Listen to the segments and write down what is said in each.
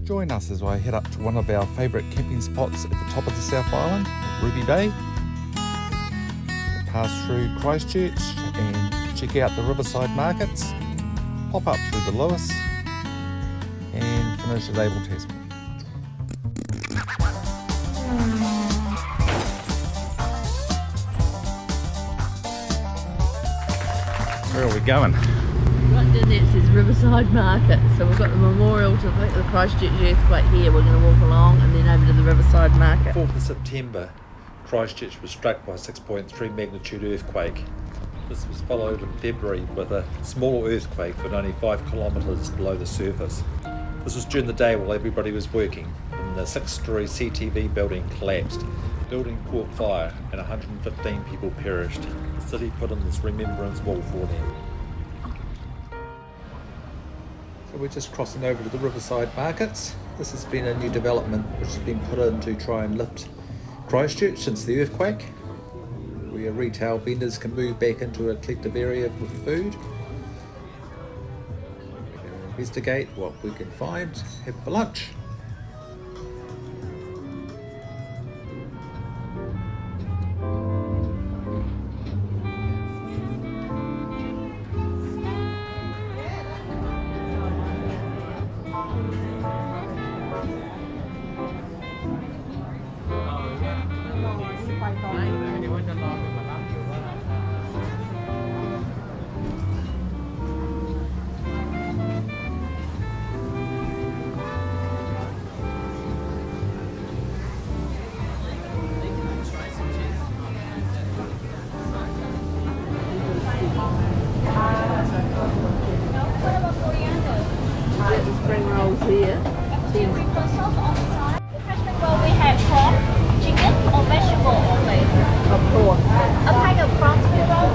Join us as I head up to one of our favourite camping spots at the top of the South Island, Ruby Bay. We'll pass through Christchurch and check out the riverside markets, pop up through the Lewis and finish at Abel Tasman. Where are we going? Right down there it says Riverside Market, so we've got the memorial to the Christchurch earthquake here. We're going to walk along and then over to the Riverside Market. 4th of September, Christchurch was struck by a 6.3 magnitude earthquake. This was followed in February with a smaller earthquake but only 5 kilometres below the surface. This was during the day while everybody was working and the 6-storey CTV building collapsed. The building caught fire and 115 people perished. The city put in this remembrance wall for them. So we're just crossing over to the Riverside Markets. This has been a new development which has been put in to try and lift Christchurch since the earthquake, where retail vendors can move back into a collective area with food. We're going to investigate what we can find, have for lunch. Spring rolls here. Well, we have pork, chicken, or vegetable only. Of course. A pack of prawns roll.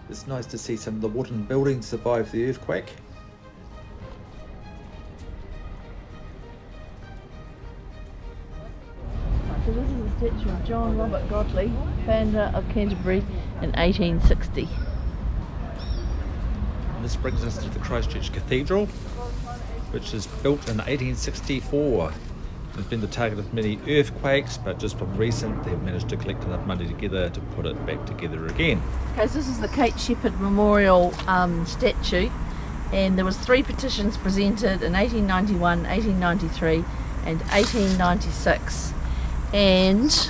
It's nice to see some of the wooden buildings survive the earthquake. So this is a statue of John Robert Godley, founder of Canterbury in 1860. And this brings us to the Christchurch Cathedral, which is built in 1864. It's been the target of many earthquakes, but just from recent they've managed to collect enough money together to put it back together again. Okay, so this is the Kate Shepherd Memorial statue, and there was 3 petitions presented in 1891, 1893 and 1896, and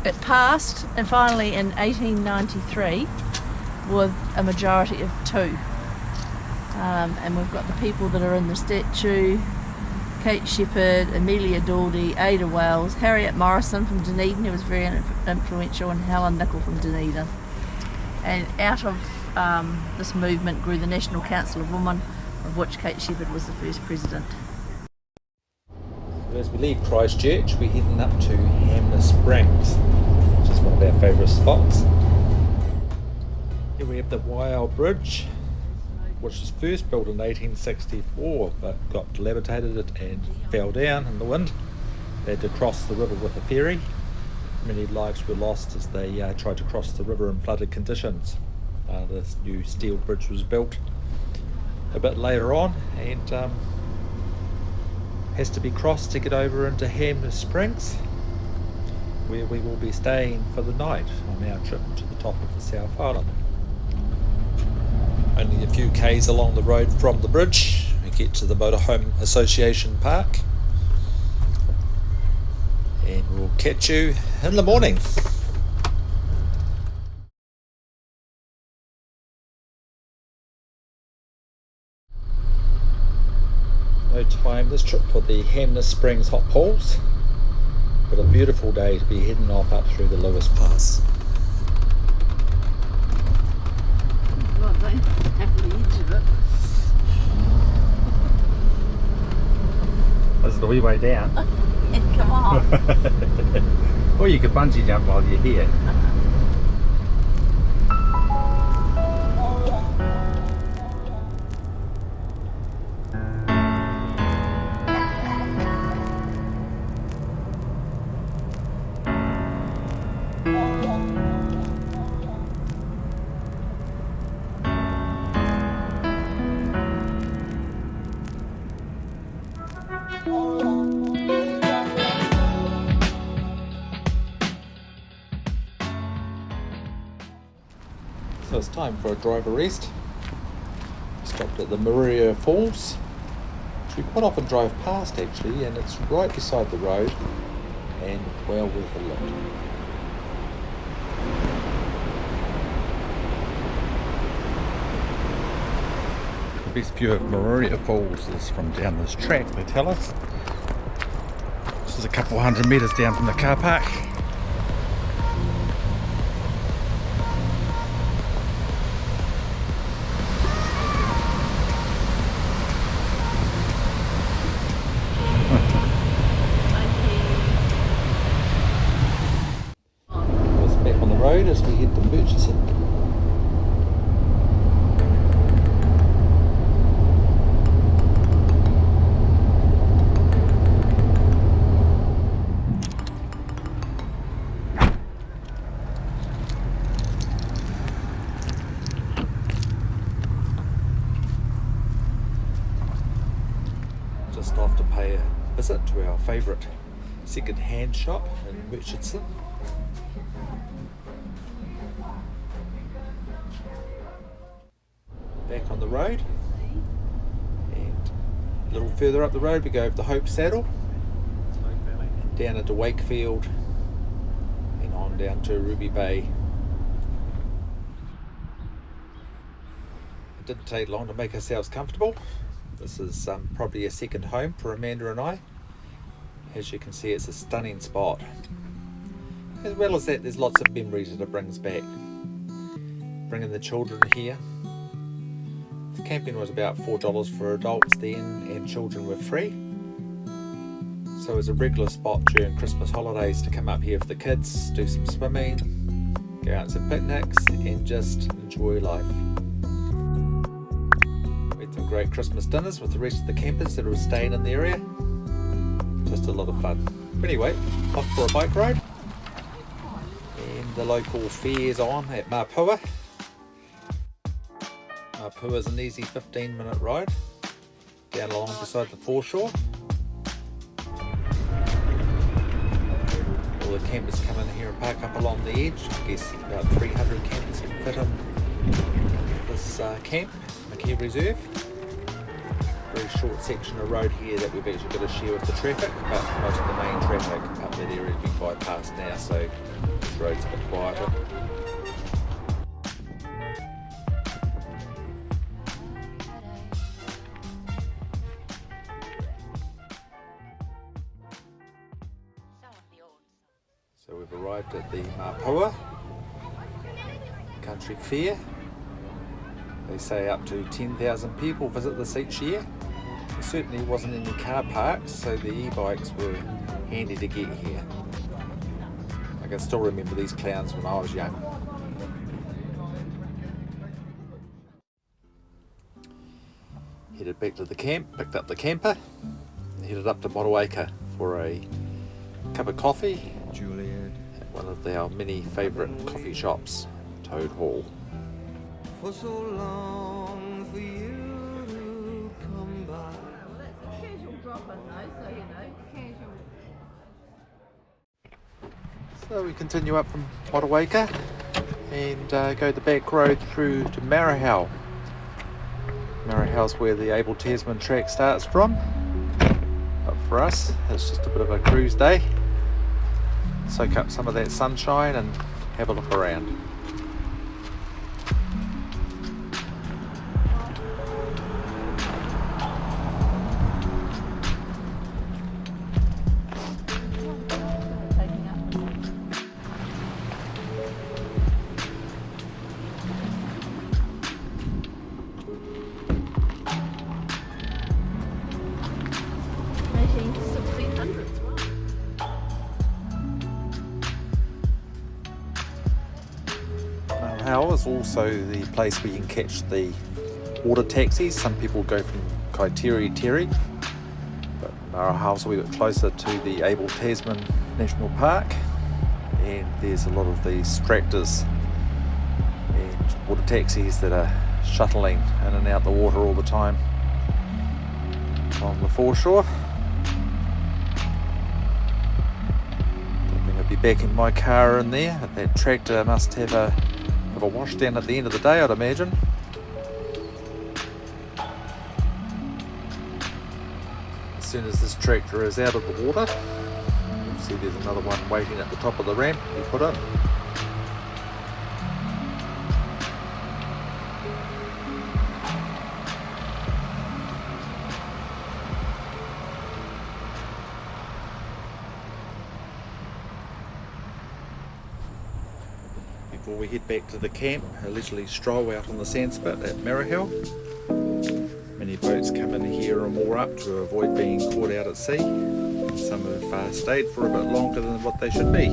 it passed, and finally in 1893 with a majority of 2. And we've got the people that are in the statue: Kate Shepherd, Amelia Dauldy, Ada Wells, Harriet Morrison from Dunedin, who was very influential, and Helen Nichol from Dunedin. And out of this movement grew the National Council of Women, of which Kate Shepherd was the first president. As we leave Christchurch, we're heading up to Hymer Springs, which is one of our favourite spots. Here we have the Waiau Bridge, which was first built in 1864 but got dilapidated and fell down in the wind. They had to cross the river with a ferry. Many lives were lost as they tried to cross the river in flooded conditions. This new steel bridge was built a bit later on and has to be crossed to get over into Hymer Springs, where we will be staying for the night on our trip to the top of the South Island. Only a few k's along the road from the bridge, we get to the Motorhome Association Park, and we'll catch you in the morning. No time this trip for the Hymer Springs hot pools, but a beautiful day to be heading off up through the Lewis Pass. wee way down. Come on. Or you could bungee jump while you're here. So it's time for a driver rest. Stopped at the Maria Falls, which we quite often drive past actually, and it's right beside the road and well worth a look. The best view of Maria Falls is from down this track, they tell us. This is a couple hundred metres down from the car park. Road as we head to Murchison. Just off to pay a visit to our favourite second-hand shop in Murchison. Back on the road, and a little further up the road we go over the Hope Saddle, and down into Wakefield, and on down to Ruby Bay. It didn't take long to make ourselves comfortable. This is probably a second home for Amanda and I. As you can see, it's a stunning spot. As well as that, there's lots of memories that it brings back. Bringing the children here. The camping was about $4 for adults then, and children were free. So it's a regular spot during Christmas holidays to come up here for the kids, do some swimming, go out on some picnics, and just enjoy life. We had some great Christmas dinners with the rest of the campers that were staying in the area. Just a lot of fun. But anyway, off for a bike ride. And the local fair's on at Mapua. Mapua is an easy 15-minute ride down along beside the foreshore. All the campers come in here and park up along the edge. I guess about 300 campers can fit in this camp, McKee Reserve. Very short section of road here that we've actually got to share with the traffic, but most of the main traffic up that area has been bypassed now, so this road's a bit quieter. So we've arrived at the Mapua Country Fair. They say up to 10,000 people visit this each year. There certainly wasn't any car parks, so the e-bikes were handy to get here. I can still remember these clowns when I was young. Headed back to the camp, picked up the camper, and headed up to Motueka for a cup of coffee at one of our many favourite coffee shops, Toad Hall. For so long for you to come by. Well, that's a casual drop-in though, so you know, casual. So we continue up from Motueka and go the back road through to Marahau. Marahau's where the Abel Tasman track starts from. But for us, it's just a bit of a cruise day. Soak up some of that sunshine and have a look around. Marahau is also the place where you can catch the water taxis. Some people go from Kaiteri, but Marahau's a wee bit closer to the Abel Tasman National Park, and there's a lot of these tractors and water taxis that are shuttling in and out the water all the time on the foreshore. I'll be back in my car in there, but that tractor must have a wash down at the end of the day, I'd imagine. As soon as this tractor is out of the water, you'll see there's another one waiting at the top of the ramp to be put in. Before we head back to the camp, a leisurely stroll out on the sand spit at Marahau. Many boats come in here and moor up to avoid being caught out at sea. Some have stayed for a bit longer than what they should be.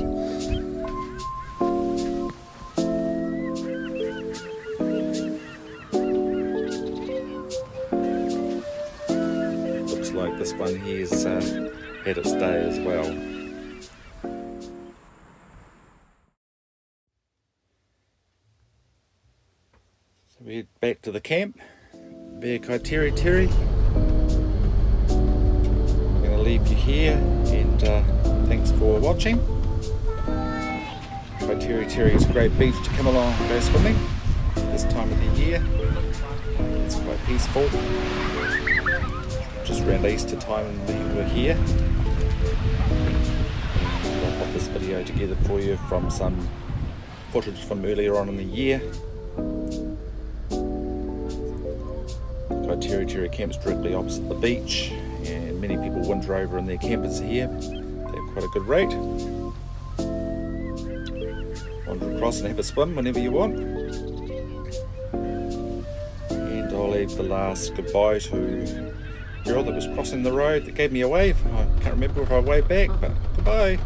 Looks like this one here's had its day as well. We head back to the camp via Kaiteri. I'm going to leave you here, and thanks for watching. Kaiteri is a great beach to come along and go swimming this time of the year. It's quite peaceful. Just around Easter time when we were here. I'll put this video together for you from some footage from earlier on in the year. Kaiteri camp's directly opposite the beach, and many people winter over in their campers here. They have quite a good rate. Wander across and have a swim whenever you want. And I'll leave the last goodbye to a girl that was crossing the road that gave me a wave. I can't remember if I waved back, but goodbye.